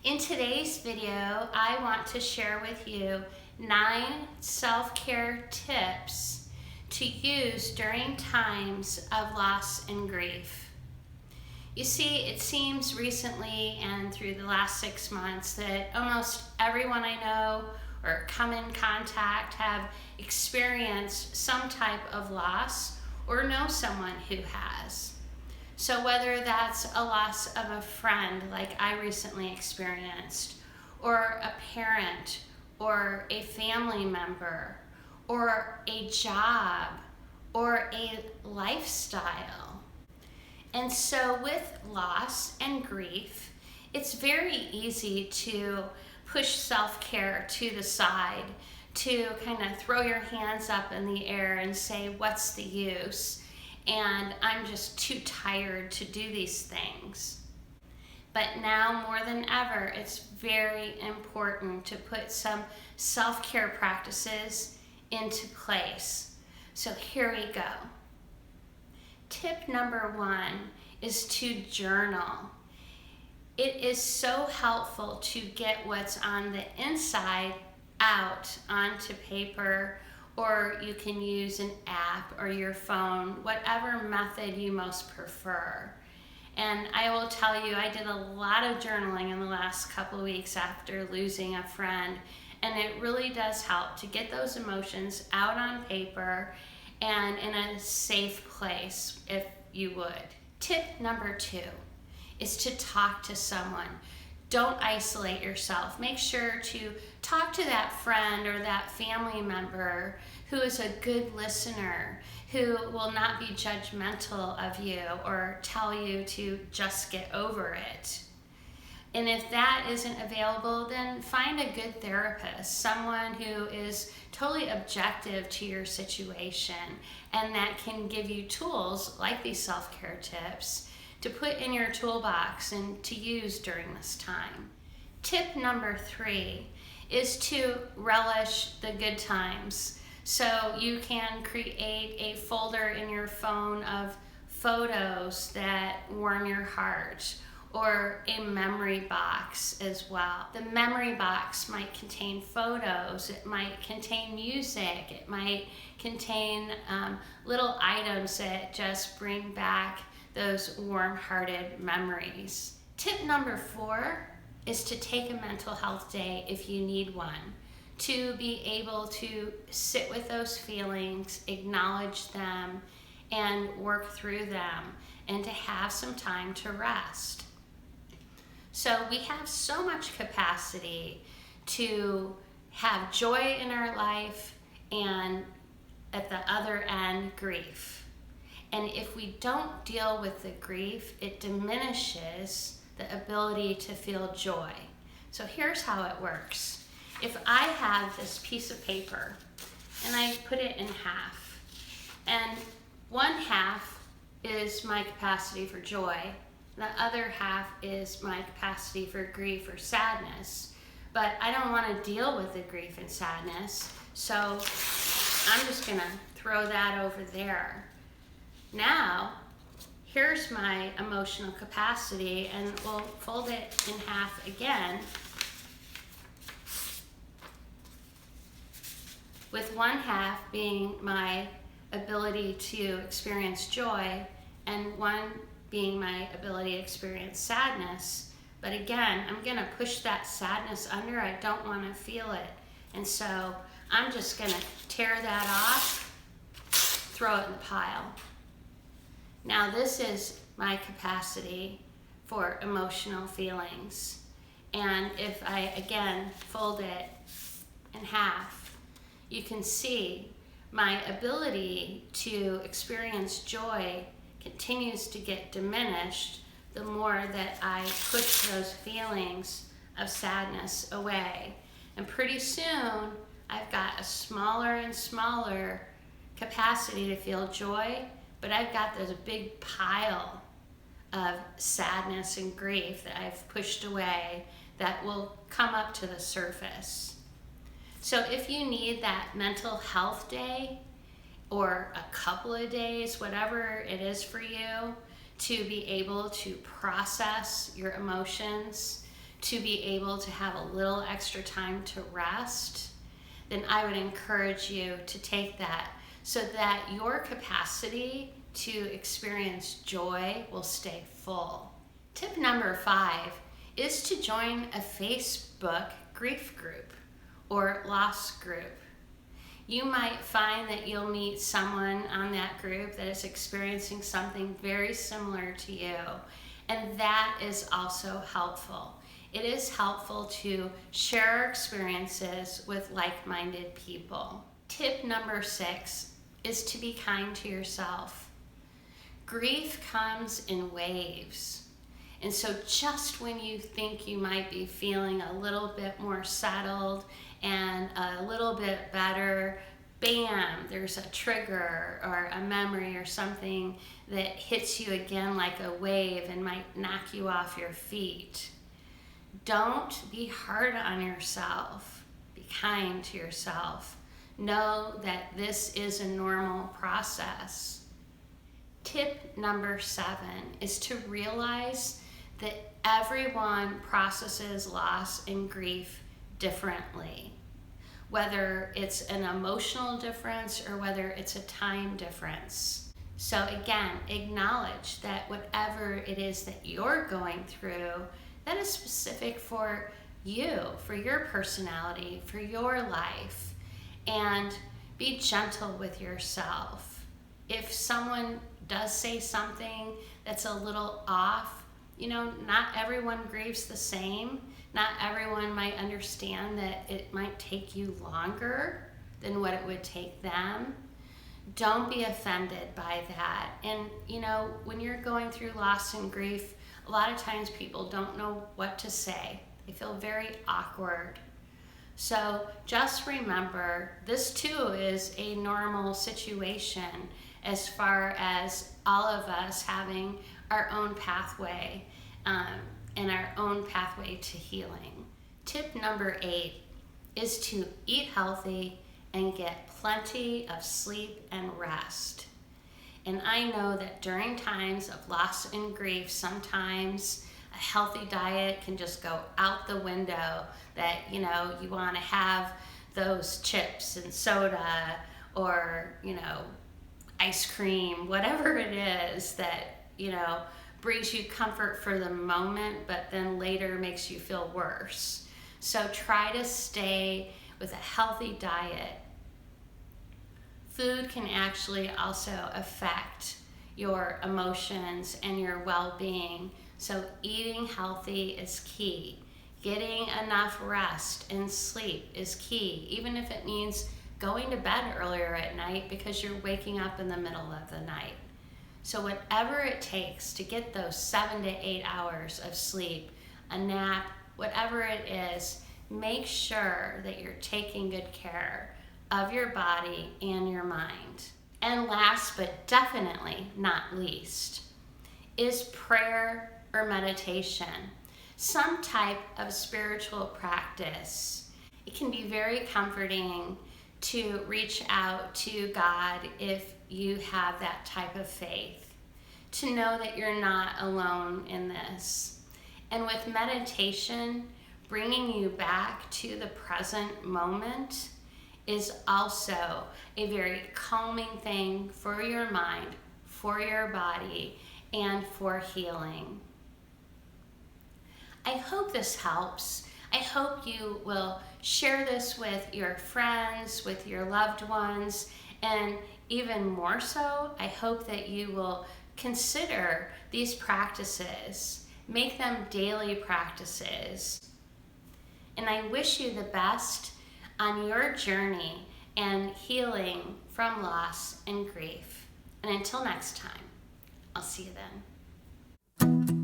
In today's video, I want to share with you 9 self-care tips to use during times of loss and grief. You see, it seems recently and through the last 6 months that almost everyone I know or come in contact have experienced some type of loss or know someone who has. So whether that's a loss of a friend like I recently experienced, or a parent, or a family member, or a job, or a lifestyle. And so with loss and grief, it's very easy to push self-care to the side, to kind of throw your hands up in the air and say, what's the use? And I'm just too tired to do these things. But now more than ever, it's very important to put some self-care practices into place. So here we go. Tip number 1 is to journal. It is so helpful to get what's on the inside out onto paper, or you can use an app or your phone, whatever method you most prefer. And I will tell you, I did a lot of journaling in the last couple of weeks after losing a friend, and it really does help to get those emotions out on paper and in a safe place, if you would. Tip number 2 is to talk to someone. Don't isolate yourself. Make sure to talk to that friend or that family member who is a good listener, who will not be judgmental of you or tell you to just get over it. And if that isn't available, then find a good therapist, someone who is totally objective to your situation and that can give you tools like these self-care tips to put in your toolbox and to use during this time. Tip number 3 is to relish the good times. So you can create a folder in your phone of photos that warm your heart, or a memory box as well. The memory box might contain photos, it might contain music, it might contain little items that just bring back those warm-hearted memories. Tip number 4 is to take a mental health day if you need one, to be able to sit with those feelings, acknowledge them, and work through them, and to have some time to rest. So we have so much capacity to have joy in our life and at the other end, grief. And if we don't deal with the grief, it diminishes the ability to feel joy. So here's how it works. If I have this piece of paper and I put it in half, and one half is my capacity for joy, the other half is my capacity for grief or sadness, but I don't want to deal with the grief and sadness, so I'm just gonna throw that over there. Now, here's my emotional capacity, and we'll fold it in half again, with one half being my ability to experience joy and one being my ability to experience sadness. But again, I'm gonna push that sadness under. I don't wanna feel it. And so I'm just gonna tear that off, throw it in the pile. Now this is my capacity for emotional feelings. And if I, again, fold it in half, you can see my ability to experience joy continues to get diminished the more that I push those feelings of sadness away. And pretty soon, I've got a smaller and smaller capacity to feel joy, but I've got this big pile of sadness and grief that I've pushed away that will come up to the surface. So if you need that mental health day, or a couple of days, whatever it is for you, to be able to process your emotions, to be able to have a little extra time to rest, then I would encourage you to take that so that your capacity to experience joy will stay full. Tip number 5 is to join a Facebook grief group or loss group. You might find that you'll meet someone on that group that is experiencing something very similar to you, and that is also helpful. It is helpful to share our experiences with like-minded people. Tip number 6 is to be kind to yourself. Grief comes in waves. And so just when you think you might be feeling a little bit more settled and a little bit better, bam, there's a trigger or a memory or something that hits you again like a wave and might knock you off your feet. Don't be hard on yourself. Be kind to yourself. Know that this is a normal process. Tip number 7 is to realize that everyone processes loss and grief differently, whether it's an emotional difference or whether it's a time difference. So again, acknowledge that whatever it is that you're going through, that is specific for you, for your personality, for your life, and be gentle with yourself. If someone does say something that's a little off, not everyone grieves the same. Not everyone might understand that it might take you longer than what it would take them. Don't be offended by that. And, when you're going through loss and grief, a lot of times people don't know what to say. They feel very awkward. So just remember, this too is a normal situation as far as all of us having our own pathway and our own pathway to healing. Tip number 8 is to eat healthy and get plenty of sleep and rest. And I know that during times of loss and grief, sometimes a healthy diet can just go out the window, that you want to have those chips and soda or ice cream, whatever it is that brings you comfort for the moment but then later makes you feel worse. So try to stay with a healthy diet. Food can actually also affect your emotions and your well-being, so eating healthy is key. Getting enough rest and sleep is key, even if it means going to bed earlier at night because you're waking up in the middle of the night. So whatever it takes to get those 7 to 8 hours of sleep, a nap, whatever it is, make sure that you're taking good care of your body and your mind. And last but definitely not least is prayer or meditation, some type of spiritual practice. It can be very comforting to reach out to God if you have that type of faith, to know that you're not alone in this. And with meditation, bringing you back to the present moment is also a very calming thing for your mind, for your body, and for healing. I hope this helps. I hope you will share this with your friends, with your loved ones, and even more so, I hope that you will consider these practices, make them daily practices. And I wish you the best on your journey and healing from loss and grief. And until next time, I'll see you then.